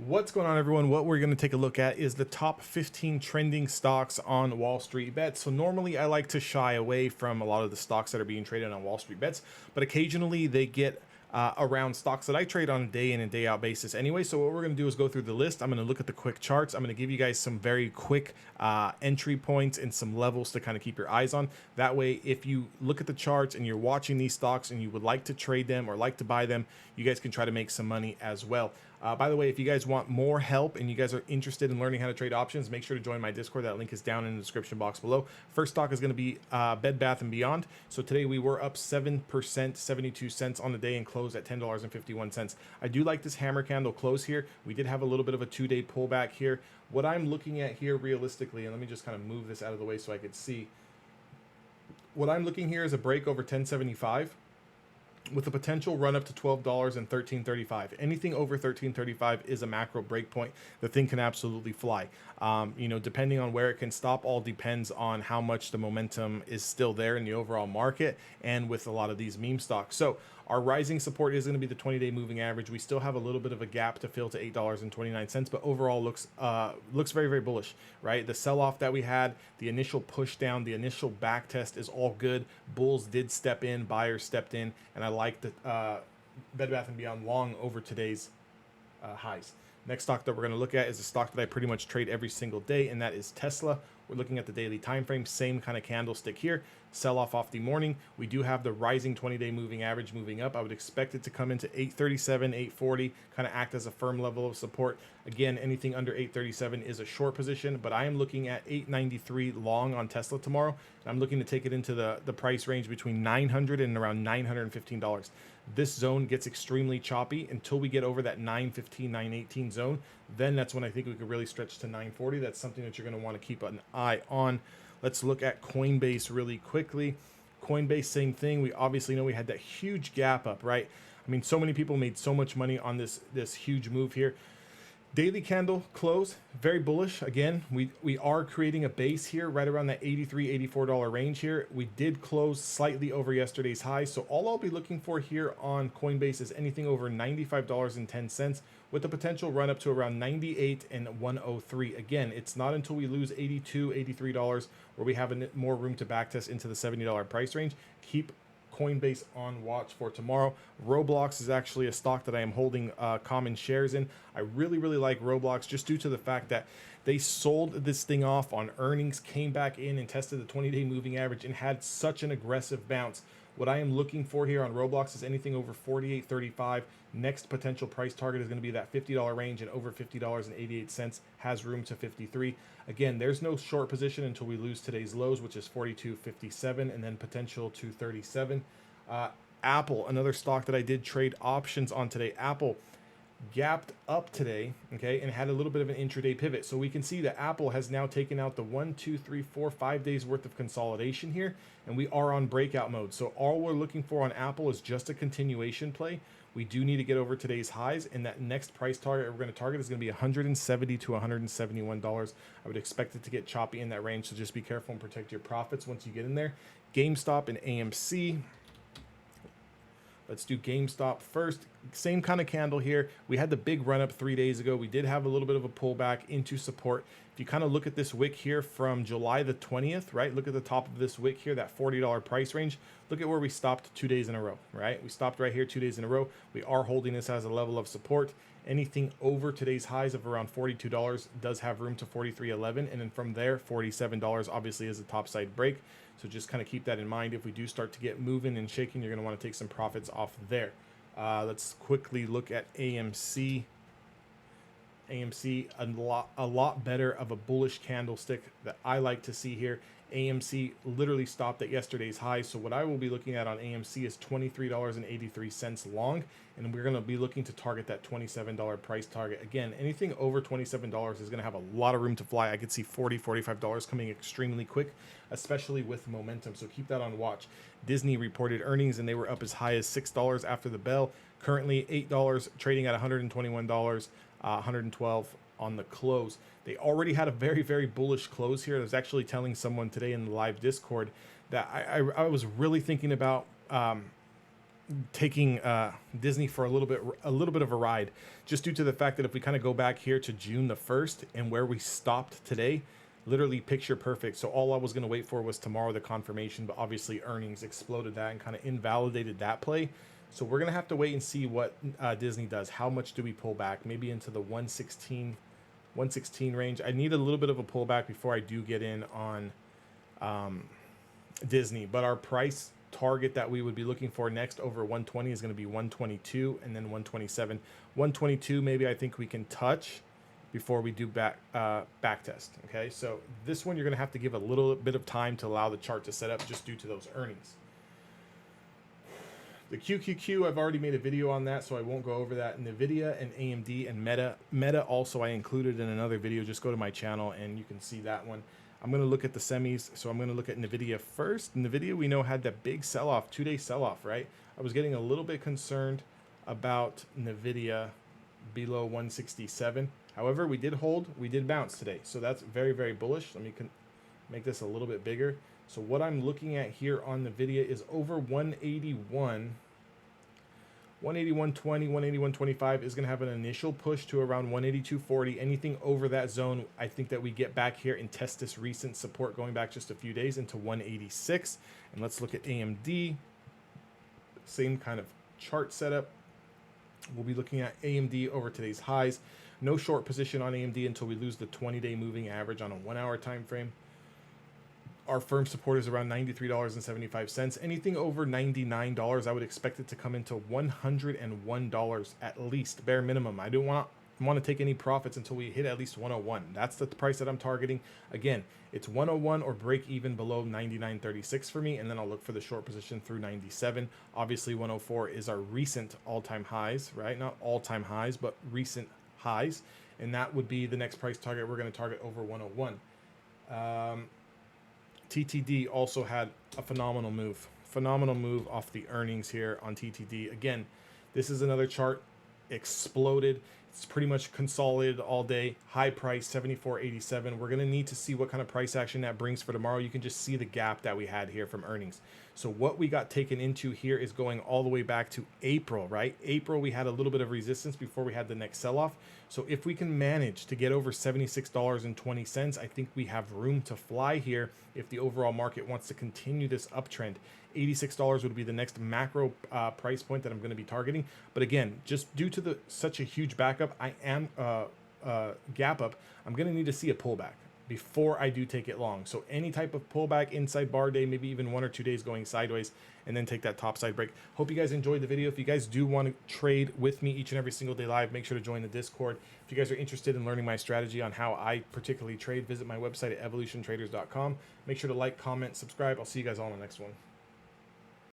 What's going on, everyone? What we're going to take a look at is the top 15 trending stocks on Wall Street Bets. So normally I like to shy away from a lot of the stocks that are being traded on Wall Street Bets, but occasionally they get around stocks that I trade on a day in and day out basis anyway. So what we're going to do is go through the list. I'm going to look at the quick charts. I'm going to give you guys some very quick entry points and some levels to kind of keep your eyes on. That way, if you look at the charts and you're watching these stocks and you would like to trade them or like to buy them, you guys can try to make some money as well. By the way, if you guys want more help and you guys are interested in learning how to trade options, make sure to join my Discord. That link is down in the description box below. First stock is going to be Bed Bath & Beyond. So today we were up 7%, 72 cents on the day and closed at $10.51. I do like this hammer candle close here. We did have a little bit of a two-day pullback here. What I'm looking at here realistically, and let me just kind of move this out of the way so I could see. What I'm looking here is a break over 1075. With a potential run up to $12 and $13.35. Anything over $13.35 is a macro break point. The thing can absolutely fly. Depending on where it can stop, all depends on how much the momentum is still there in the overall market and with a lot of these meme stocks. So our rising support is going to be the 20-day moving average. We still have a little bit of a gap to fill to $8.29, but overall looks very, very bullish, right? The sell-off that we had, the initial push down, the initial back test is all good. Bulls did step in, buyers stepped in, and I like the Bed Bath & Beyond long over today's highs. Next stock that we're going to look at is a stock that I pretty much trade every single day, and that is Tesla. We're looking at the daily time frame, same kind of candlestick here. Sell off the morning. We do have the rising 20-day moving average moving up. I would expect it to come into 837, 840, kind of act as a firm level of support. Again, anything under 837 is a short position, but I am looking at 893 long on Tesla tomorrow. And I'm looking to take it into the price range between $900 and around $915. This zone gets extremely choppy until we get over that 915, 918 zone. Then that's when I think we could really stretch to 940. That's something that you're going to want to keep an eye on. Let's look at Coinbase really quickly. Coinbase, same thing. We obviously know we had that huge gap up, right? I mean, so many people made so much money on this huge move here. Daily candle close, very bullish. Again, we are creating a base here right around that $83, $84 range here. We did close slightly over yesterday's high. So all I'll be looking for here on Coinbase is anything over $95.10 with the potential run up to around 98 and 103. Again, it's not until we lose $82, $83 where we have more room to backtest into the $70 price range. Keep Coinbase on watch for tomorrow. Roblox is actually a stock that I am holding common shares in. I really like Roblox just due to the fact that they sold this thing off on earnings, came back in and tested the 20-day moving average and had such an aggressive bounce. What I am looking for here on Roblox is anything over $48.35. Next potential price target is going to be that $50 range, and over $50.88 has room to 53. Again, there's no short position until we lose today's lows, which is 42.57, and then potential to 37. Apple, another stock that I did trade options on today. Apple gapped up today, okay, and had a little bit of an intraday pivot. So we can see that Apple has now taken out the 1, 2, 3, 4, 5 days worth of consolidation here, and we are on breakout mode. So all we're looking for on Apple is just a continuation play. We do need to get over today's highs, and that next price target we're going to target is going to be $170 to $171. I would expect it to get choppy in that range, so just be careful and protect your profits once you get in there. GameStop and AMC. Let's do GameStop first. Same kind of candle here. We had the big run up 3 days ago. We did have a little bit of a pullback into support. If you kind of look at this wick here from July the 20th, right? Look at the top of this wick here, that $40 price range. Look at where we stopped 2 days in a row, right? We stopped right here 2 days in a row. We are holding this as a level of support. Anything over today's highs of around $42 does have room to $43.11. And then from there, $47 obviously is a topside break. So just kind of keep that in mind. If we do start to get moving and shaking, you're going to want to take some profits off there. Let's quickly look at AMC. AMC, a lot better of a bullish candlestick that I like to see here. AMC literally stopped at yesterday's high. So what I will be looking at on AMC is $23.83 long. And we're going to be looking to target that $27 price target. Again, anything over $27 is going to have a lot of room to fly. I could see $40, $45 coming extremely quick, especially with momentum. So keep that on watch. Disney reported earnings and they were up as high as $6 after the bell. Currently $8, trading at $121, 112 on the close. They already had a very bullish close here. I was actually telling someone today in the live Discord that I was really thinking about taking Disney for a little bit of a ride, just due to the fact that if we kind of go back here to June the 1st and where we stopped today, literally picture perfect. So all I was going to wait for was tomorrow, the confirmation, but obviously earnings exploded that and kind of invalidated that play. So we're going to have to wait and see what Disney does. How much do we pull back? Maybe into the 116 range. I need a little bit of a pullback before I do get in on Disney, but our price target that we would be looking for next over 120 is going to be 122 and then 127. 122 maybe I think we can touch before we do back test. Okay, so this one you're going to have to give a little bit of time to allow the chart to set up, just due to those earnings. The QQQ, I've already made a video on that, so I won't go over that. NVIDIA and AMD and Meta also I included in another video. Just go to my channel and you can see that one. I'm going to look at the semis, so I'm going to look at NVIDIA first. NVIDIA, we know, had that big sell-off, 2-day sell-off, right? I was getting a little bit concerned about NVIDIA below 167. However, we did hold, we did bounce today, so that's very, very bullish. Let me make this a little bit bigger. So what I'm looking at here on NVIDIA is over 181. 181.20, 181.25 is going to have an initial push to around 182.40. Anything over that zone, I think that we get back here and test this recent support going back just a few days into 186. And let's look at AMD. Same kind of chart setup. We'll be looking at AMD over today's highs. No short position on AMD until we lose the 20-day moving average on a 1-hour time frame. Our firm support is around $93.75. Anything over $99, I would expect it to come into $101 at least, bare minimum. I don't want to take any profits until we hit at least 101. That's the price that I'm targeting. Again, it's 101 or break even below 99.36 for me, and then I'll look for the short position through 97. Obviously, 104 is our recent all-time highs, right? Not all-time highs, but recent highs, and that would be the next price target. We're going to target over 101. TTD also had a phenomenal move off the earnings here on TTD. Again, this is another chart, exploded. It's pretty much consolidated all day. High price, 74.87. We're going to need to see what kind of price action that brings for tomorrow. You can just see the gap that we had here from earnings. So what we got taken into here is going all the way back to April, right? April, we had a little bit of resistance before we had the next sell-off. So if we can manage to get over $76.20, I think we have room to fly here if the overall market wants to continue this uptrend. $86 would be the next macro price point that I'm going to be targeting. But again, just due to such a huge backup, gap up, I'm going to need to see a pullback before I do take it long. So any type of pullback inside bar day, maybe even 1 or 2 days going sideways, and then take that top side break. Hope you guys enjoyed the video. If you guys do want to trade with me each and every single day live, make sure to join the Discord. If you guys are interested in learning my strategy on how I particularly trade, visit my website at evolutiontraders.com. Make sure to like, comment, subscribe. I'll see you guys all in the next one.